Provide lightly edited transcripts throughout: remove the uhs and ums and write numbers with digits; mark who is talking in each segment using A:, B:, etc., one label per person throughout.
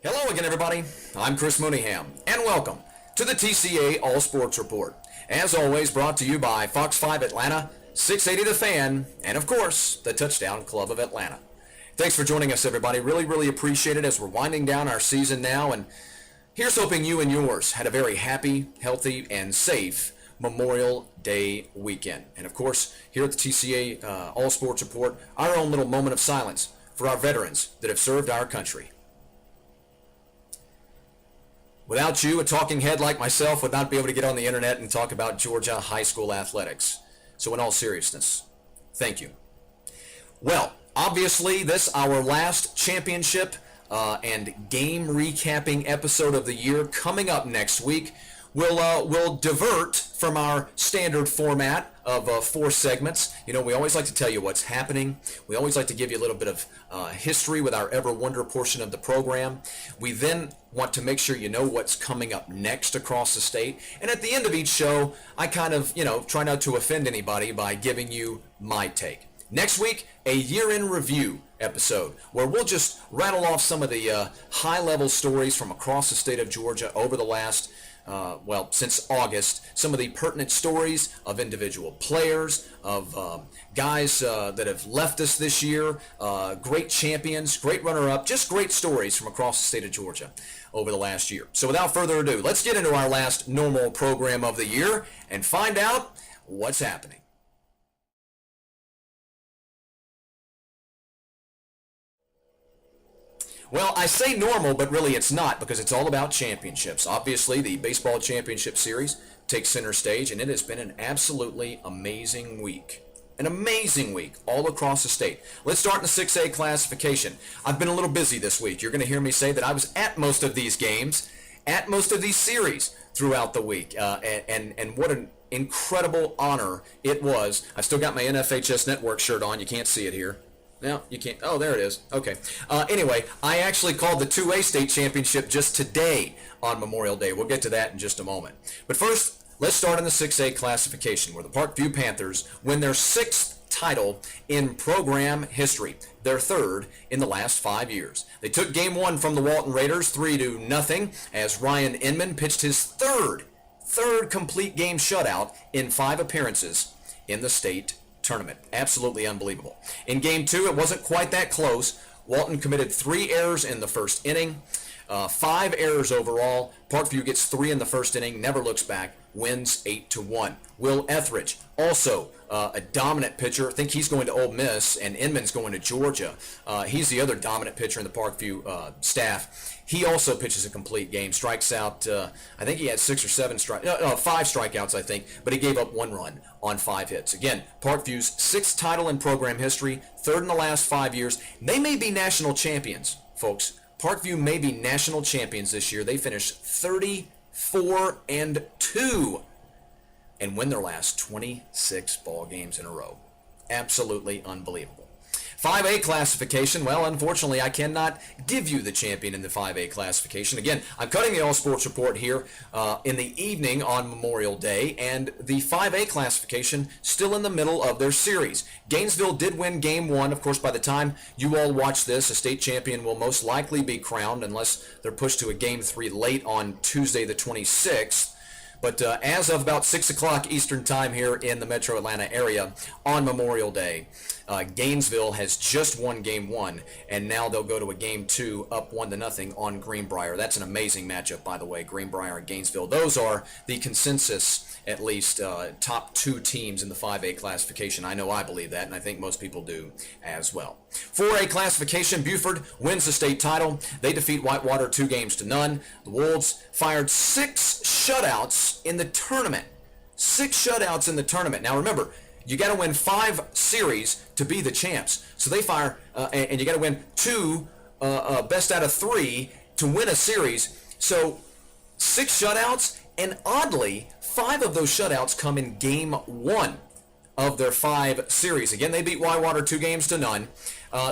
A: Hello again, everybody. I'm Chris Mooneyham, and welcome to the TCA All Sports Report. As always, brought to you by Fox 5 Atlanta, 680 The Fan, and of course, the Touchdown Club of Atlanta. Thanks for joining us, everybody. Really appreciate it as we're winding down our season now, and here's hoping you and yours had a very happy, healthy, and safe Memorial Day weekend. And of course, here at the TCA All Sports Report, our own little moment of silence for our veterans that have served our country. Without you, a talking head like myself would not be able to get on the internet and talk about Georgia high school athletics. So in all seriousness, thank you. Well, obviously this our last championship and game recapping episode of the year coming up next week. We'll divert from our standard format of 4 segments. You know, we always like to tell you what's happening. We always like to give you a little bit of history with our Ever Wonder portion of the program. We then want to make sure you know what's coming up next across the state. And at the end of each show, I kind of, try not to offend anybody by giving you my take. Next week, a year in review episode where we'll just rattle off some of the high-level stories from across the state of Georgia over the last since August, some of the pertinent stories of individual players, of guys that have left us this year, great champions, great runner-up, just great stories from across the state of Georgia over the last year. So without further ado, let's get into our last normal program of the year and find out what's happening. Well, I say normal, but really it's not, because it's all about championships. Obviously, the Baseball Championship Series takes center stage, and it has been an absolutely amazing week. An amazing week all across the state. Let's start in the 6A classification. I've been a little busy this week. You're going to hear me say that I was at most of these games, at most of these series throughout the week, and what an incredible honor it was. I've still got my NFHS Network shirt on. You can't see it here. No, you can't. Oh, there it is. Okay. Anyway, I actually called the 2A state championship just today on Memorial Day. We'll get to that in just a moment. But first, let's start in the 6A classification, where the Parkview Panthers win their 6th title in program history, their 3rd in the last 5 years. They took Game 1 from the Walton Raiders 3-0 as Ryan Inman pitched his third complete game shutout in 5 appearances in the state tournament. Absolutely unbelievable. In Game 2, it wasn't quite that close. Walton committed 3 errors in the first inning, 5 errors overall. Parkview gets 3 in the first inning, never looks back, wins 8-1. Will Etheridge, also a dominant pitcher. I think he's going to Ole Miss, and Inman's going to Georgia. He's the other dominant pitcher in the Parkview staff. He also pitches a complete game, strikes out, I think he had 5 strikeouts, I think, but he gave up 1 run on 5 hits. Again, Parkview's 6th title in program history, 3rd in the last 5 years. They may be national champions, folks. Parkview may be national champions this year. They finished 34-2 and win their last 26 ball games in a row. Absolutely unbelievable. 5A classification, well, unfortunately, I cannot give you the champion in the 5A classification. Again, I'm cutting the All Sports Report here in the evening on Memorial Day, and the 5A classification still in the middle of their series. Gainesville did win Game 1. Of course, by the time you all watch this, a state champion will most likely be crowned unless they're pushed to a Game 3 late on Tuesday the 26th. But as of about 6 o'clock Eastern Time here in the Metro Atlanta area on Memorial Day, Gainesville has just won Game 1, and now they'll go to a Game 2 up 1-0 on Greenbrier. That's an amazing matchup, by the way, Greenbrier and Gainesville. Those are the consensus, at least, top 2 teams in the 5A classification. I know I believe that, and I think most people do as well. 4A classification, Buford wins the state title. They defeat Whitewater 2-0. The Wolves fired 6 shutouts in the tournament. 6 shutouts in the tournament. Now remember, you got to win 5 series to be the champs. So they fire, and you got to win 2 best out of 3 to win a series. So 6 shutouts, and oddly, 5 of those shutouts come in Game 1 of their 5 series. Again, they beat Whitewater 2-0.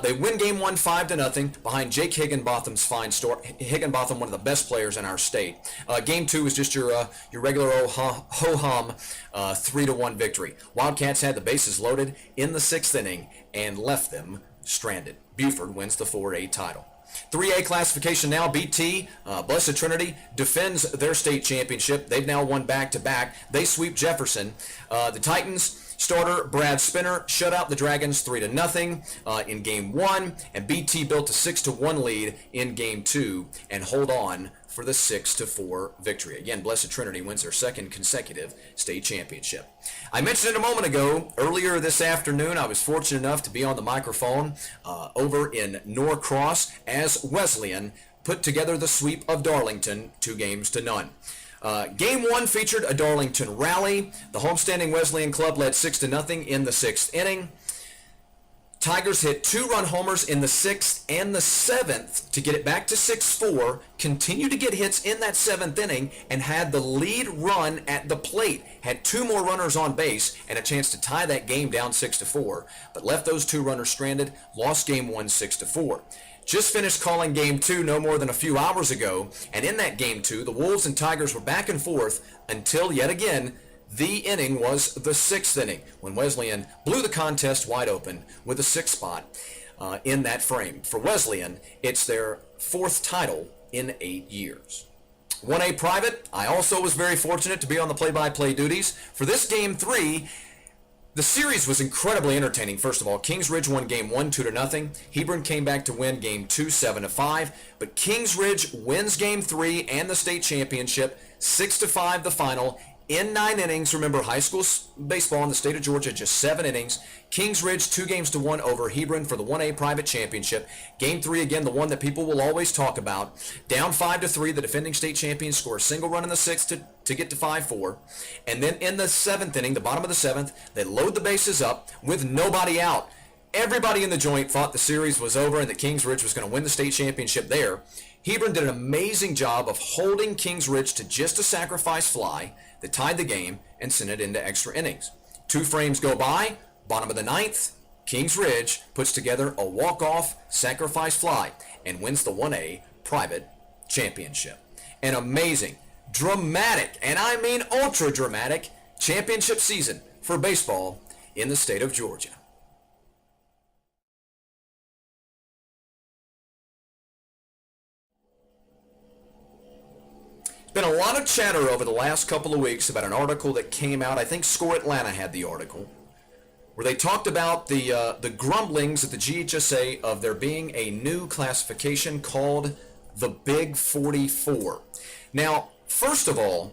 A: They win Game 1 5-0 behind Jake Higginbotham's fine store. Higginbotham, one of the best players in our state. Game 2 is just your regular old ho-hum 3-1 victory. Wildcats had the bases loaded in the 6th inning and left them stranded. Buford wins the 4A title. 3A classification now, BT, Blessed Trinity, defends their state championship. They've now won back-to-back. They sweep Jefferson. The Titans starter Brad Spinner shut out the Dragons 3-0 in Game 1, and BT built a 6-1 lead in Game 2 and hold on for the 6-4 victory. Again, Blessed Trinity wins their second consecutive state championship. I mentioned it a moment ago. Earlier this afternoon, I was fortunate enough to be on the microphone over in Norcross as Wesleyan put together the sweep of Darlington 2-0. Game 1 featured a Darlington rally. The homestanding Wesleyan club led 6-0 in the 6th inning. Tigers hit 2-run homers in the 6th and the 7th to get it back to 6-4, continued to get hits in that 7th inning, and had the lead run at the plate. Had 2 more runners on base and a chance to tie that game down 6-4, but left those 2 runners stranded, lost Game 1 6-4. Just finished calling Game 2 no more than a few hours ago, and in that Game 2, the Wolves and Tigers were back and forth until, yet again, the inning was the 6th inning when Wesleyan blew the contest wide open with a 6th spot in that frame. For Wesleyan, it's their 4th title in 8 years. 1A private, I also was very fortunate to be on the play-by-play duties. For this Game 3, the series was incredibly entertaining. First of all, Kings Ridge won Game 1 2-0. Hebron came back to win Game 2 7-5. But Kings Ridge wins Game 3 and the state championship 6-5 the final. In 9 innings, remember high school baseball in the state of Georgia, just 7 innings. Kings Ridge 2-1 over Hebron for the 1A private championship. Game 3, again, the one that people will always talk about. Down 5-3, the defending state champions score a single run in the 6th to get to 5-4. And then in the 7th inning, the bottom of the 7th, they load the bases up with nobody out. Everybody in the joint thought the series was over and that Kings Ridge was going to win the state championship there. Hebron did an amazing job of holding Kings Ridge to just a sacrifice fly that tied the game and sent it into extra innings. 2 frames go by, bottom of the 9th, Kings Ridge puts together a walk-off sacrifice fly and wins the 1A private championship. An amazing, dramatic, and I mean ultra-dramatic championship season for baseball in the state of Georgia. Been a lot of chatter over the last couple of weeks about an article that came out. I think Score Atlanta had the article where they talked about the grumblings at the GHSA of there being a new classification called the Big 44. Now, first of all,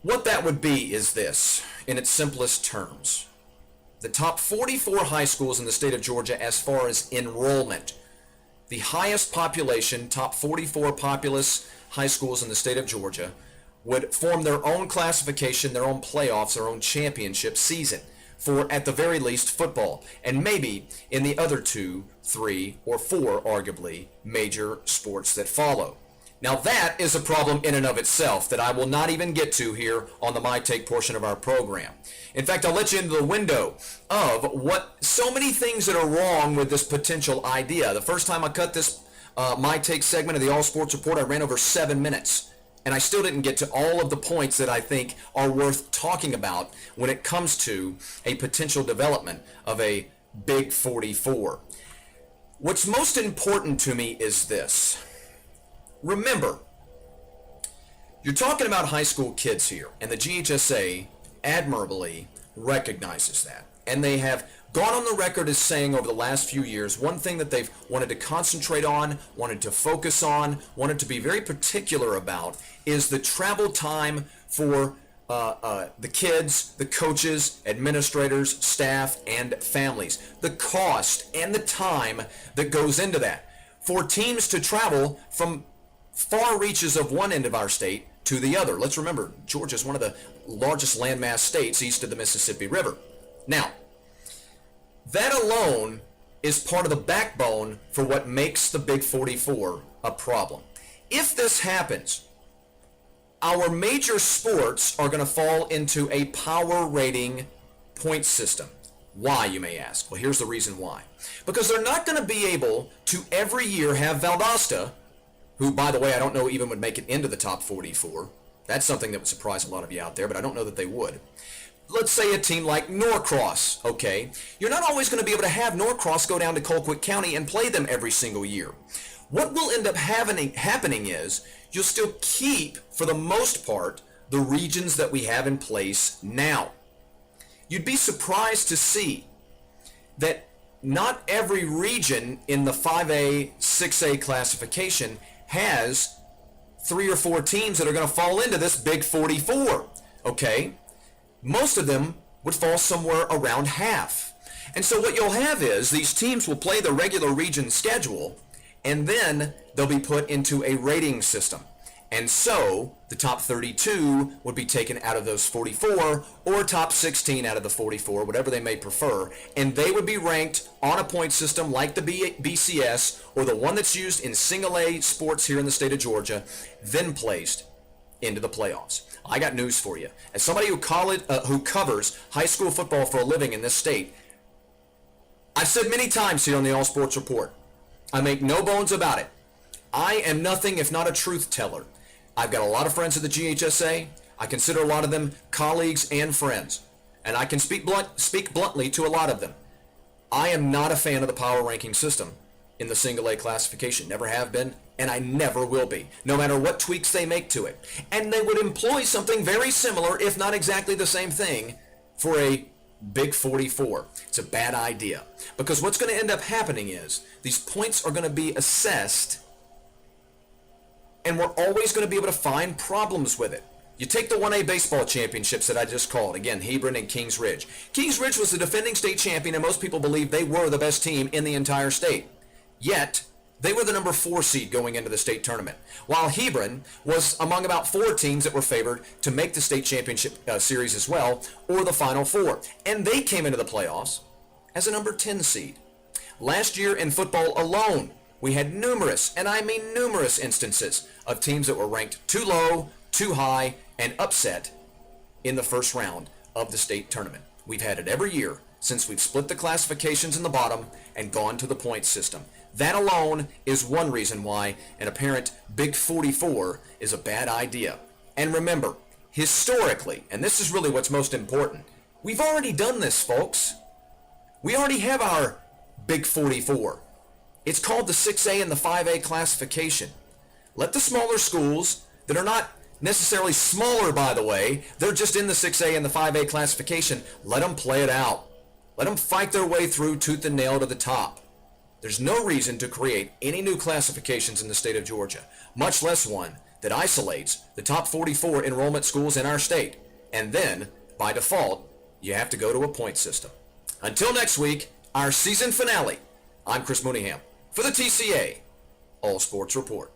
A: what that would be is this, in its simplest terms. The top 44 high schools in the state of Georgia as far as enrollment. The highest population, top 44 populous high schools in the state of Georgia would form their own classification, their own playoffs, their own championship season for, at the very least, football, and maybe in the other 2, 3, or 4, arguably, major sports that follow. Now that is a problem in and of itself that I will not even get to here on the My Take portion of our program. In fact, I'll let you into the window of what so many things that are wrong with this potential idea. The first time I cut this My Take segment of the All Sports Report, I ran over 7 minutes. And I still didn't get to all of the points that I think are worth talking about when it comes to a potential development of a Big 44. What's most important to me is this. Remember, you're talking about high school kids here, and the GHSA admirably recognizes that. And they have gone on the record as saying over the last few years, one thing that they've wanted to concentrate on, wanted to focus on, wanted to be very particular about is the travel time for the kids, the coaches, administrators, staff, and families. The cost and the time that goes into that. For teams to travel from far reaches of one end of our state to the other. Let's remember, Georgia is one of the largest landmass states east of the Mississippi River. Now, that alone is part of the backbone for what makes the Big 44 a problem. If this happens, our major sports are going to fall into a power rating point system. Why, you may ask? Well, here's the reason why. Because they're not going to be able to every year have Valdosta, who, by the way, I don't know even would make it into the top 44. That's something that would surprise a lot of you out there, but I don't know that they would. let's say a team like Norcross, okay? You're not always going to be able to have Norcross go down to Colquitt County and play them every single year. What will end up happening is you'll still keep, for the most part, the regions that we have in place now. You'd be surprised to see that not every region in the 5A, 6A classification has 3 or 4 teams that are going to fall into this big 44, okay? Most of them would fall somewhere around half. And so what you'll have is these teams will play the regular region schedule, and then they'll be put into a rating system. And so the top 32 would be taken out of those 44, or top 16 out of the 44, whatever they may prefer, and they would be ranked on a point system like the BCS or the one that's used in single A sports here in the state of Georgia, then placed into the playoffs. I got news for you. As somebody who covers high school football for a living in this state, I've said many times here on the All Sports Report, I make no bones about it. I am nothing if not a truth teller. I've got a lot of friends at the GHSA. I consider a lot of them colleagues and friends. And I can speak bluntly to a lot of them. I am not a fan of the power ranking system in the single A classification. Never have been, and I never will be, no matter what tweaks they make to it. And they would employ something very similar, if not exactly the same thing, for a Big 44. It's a bad idea. Because what's going to end up happening is these points are going to be assessed, and we're always going to be able to find problems with it. You take the 1A baseball championships that I just called. Again, Hebron and Kings Ridge. Kings Ridge was the defending state champion, and most people believe they were the best team in the entire state. Yet, they were the number 4 seed going into the state tournament, while Hebron was among about 4 teams that were favored to make the state championship series as well, or the Final Four. And they came into the playoffs as a number 10 seed. Last year in football alone, we had numerous, and I mean numerous, instances of teams that were ranked too low, too high, and upset in the first round of the state tournament. We've had it every year since we've split the classifications in the bottom and gone to the point system. That alone is one reason why an apparent Big 44 is a bad idea. And remember, historically, and this is really what's most important, we've already done this, folks. We already have our Big 44. It's called the 6A and the 5A classification. Let the smaller schools that are not necessarily smaller, by the way, they're just in the 6A and the 5A classification, let them play it out. Let them fight their way through tooth and nail to the top. There's no reason to create any new classifications in the state of Georgia, much less one that isolates the top 44 enrollment schools in our state. And then, by default, you have to go to a point system. Until next week, our season finale, I'm Chris Mooneyham for the TCA All Sports Report.